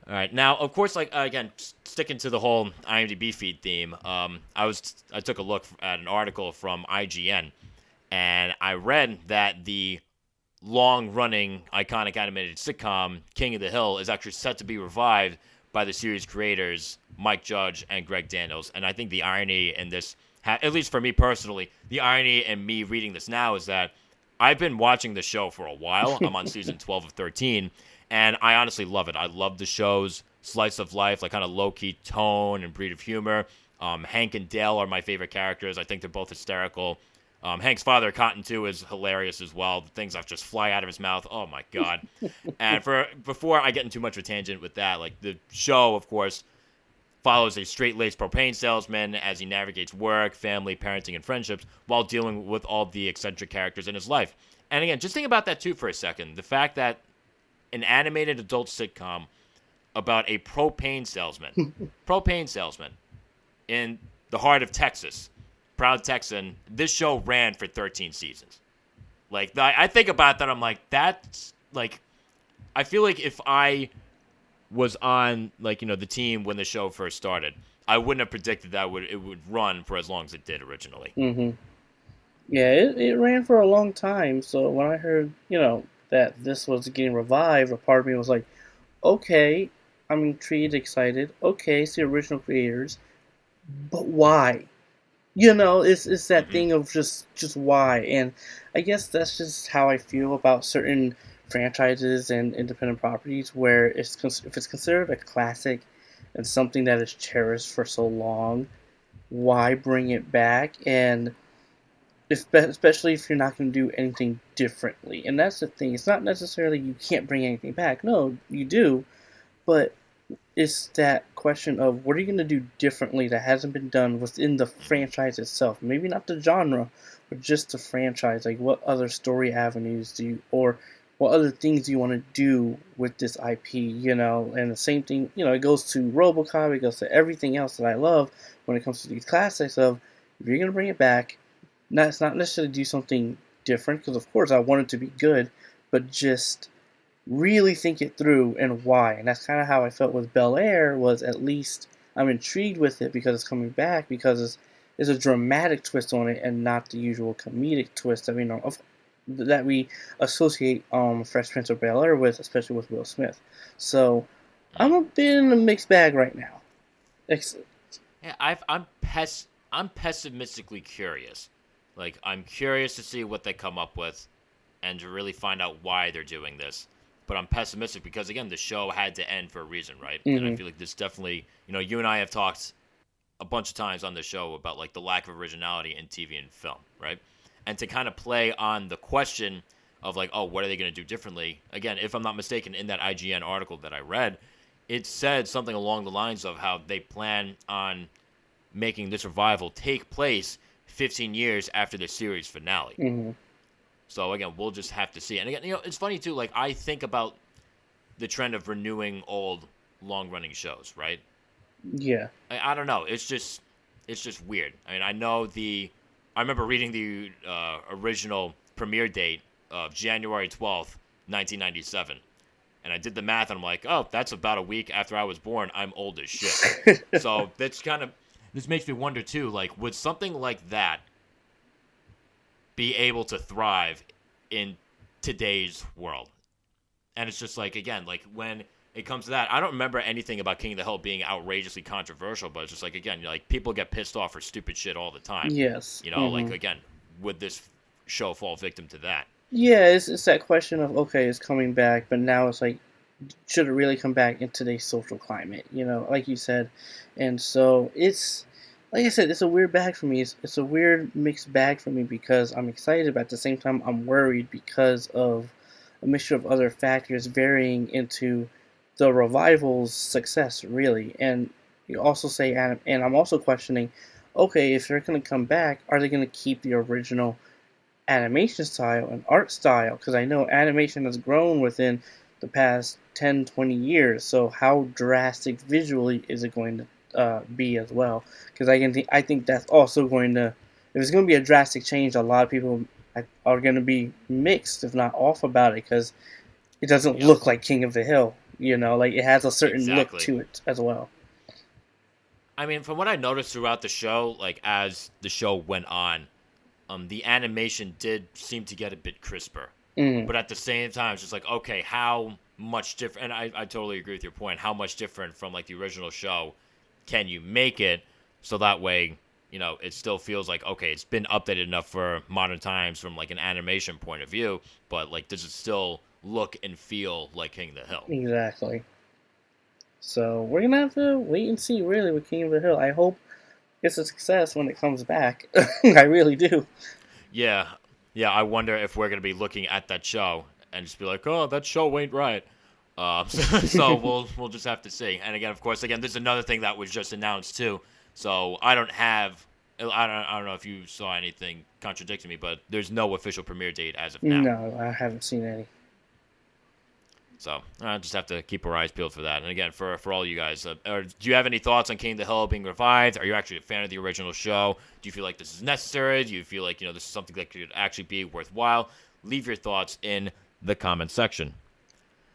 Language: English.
All right. Now, of course, like again, sticking to the whole IMDb feed theme, I took a look at an article from IGN, and I read that the long-running iconic animated sitcom King of the Hill is actually set to be revived by the series creators Mike Judge and Greg Daniels. And I think the irony in this, at least for me personally, the irony in me reading this now is that I've been watching the show for a while. I'm on season 12 of 13, and I honestly love it. I love the show's slice of life, like kind of low-key tone and breed of humor. Hank and Dale are my favorite characters. I think they're both hysterical. Hank's father, Cotton, too, is hilarious as well. The things that just fly out of his mouth. Oh, my God. And before I get into too much of a tangent with that, like the show, of course, follows a straight-laced propane salesman as he navigates work, family, parenting, and friendships while dealing with all the eccentric characters in his life. And again, just think about that, too, for a second. The fact that an animated adult sitcom about a propane salesman in the heart of Texas, proud Texan, this show ran for 13 seasons. Like, I think about that, I'm like, that's, like, I feel like if I was on, like, you know, the team when the show first started, I wouldn't have predicted that it would run for as long as it did originally. Hmm. Yeah, it ran for a long time. So when I heard, that this was getting revived, a part of me was like, okay, I'm intrigued, excited. Okay, it's the original creators, but why? It's that Hmm. thing of just why, and I guess that's just how I feel about certain franchises and independent properties, where if it's considered a classic and something that is cherished for so long, why bring it back? And especially if you're not going to do anything differently, and that's the thing. It's not necessarily you can't bring anything back. No, you do, but it's that question of what are you going to do differently that hasn't been done within the franchise itself? Maybe not the genre, but just the franchise. Like, what other story avenues do you, or what other things do you want to do with this IP? And the same thing, it goes to RoboCop, it goes to everything else that I love when it comes to these classics. Of if you're going to bring it back, it's not necessarily do something different, because of course I want it to be good, but just really think it through and why. And that's kind of how I felt with Bel Air. Was at least I'm intrigued with it because it's coming back, because it's a dramatic twist on it and not the usual comedic twist that we associate Fresh Prince of Bel Air with, especially with Will Smith. So I'm a bit in a mixed bag right now. Ex- Yeah, I'm pessimistically curious. Like, I'm curious to see what they come up with and to really find out why they're doing this. But I'm pessimistic because, again, the show had to end for a reason, right? And I mhm. feel like this definitely, you and I have talked a bunch of times on the show about, like, the lack of originality in TV and film, right? And to kind of play on the question of, like, oh, what are they going to do differently? Again, if I'm not mistaken, in that IGN article that I read, it said something along the lines of how they plan on making this revival take place 15 years after the series finale. Mhm. So again, we'll just have to see. And again, it's funny too. Like, I think about the trend of renewing old, long-running shows, right? Yeah. I don't know. It's just weird. I mean, I remember reading the original premiere date of January 12th, 1997, and I did the math, and I'm like, oh, that's about a week after I was born. I'm old as shit. So this makes me wonder too. Like, would something like that be able to thrive in today's world? And it's just like, again, like when it comes to that, I don't remember anything about King of the Hill being outrageously controversial, but it's just like, again, like people get pissed off for stupid shit all the time. Yes. Like, Mhm. again, would this show fall victim to that? Yeah, it's that question of, okay, it's coming back, but now it's like, should it really come back in today's social climate? Like you said, and so it's like I said, it's a weird bag for me. It's a weird mixed bag for me, because I'm excited, but at the same time I'm worried because of a mixture of other factors varying into the revival's success, really. And you also say, and I'm also questioning, okay, if they're going to come back, are they going to keep the original animation style and art style? Because I know animation has grown within the past 10, 20 years. So how drastic visually is it going to be as well? Because I think that's also going to, if it's going to be a drastic change, a lot of people are going to be mixed, if not off, about it, because it doesn't Yep. look like King of the Hill. Like it has a certain look Exactly. to it as well. I mean, from what I noticed throughout the show, like as the show went on, the animation did seem to get a bit crisper. Mm, But at the same time, it's just like, okay, how much different? And I totally agree with your point. How much different from like the original show can you make it so that way, it still feels like, okay, it's been updated enough for modern times from like an animation point of view, but like, does it still look and feel like King of the Hill? exactly. So we're gonna have to wait and see, really, with King of the Hill. I hope it's a success when it comes back. I really do. Yeah, yeah. I wonder if we're gonna be looking at that show and just be like, oh, that show ain't right. So we'll just have to see. And again, of course, this is another thing that was just announced too. So I don't know if you saw anything contradicting me, but there's no official premiere date as of now. No, I haven't seen any. So I just have to keep our eyes peeled for that. And again, for all you guys, do you have any thoughts on King of the Hill being revived? Are you actually a fan of the original show? Do you feel like this is necessary? Do you feel like this is something that could actually be worthwhile? Leave your thoughts in the comment section.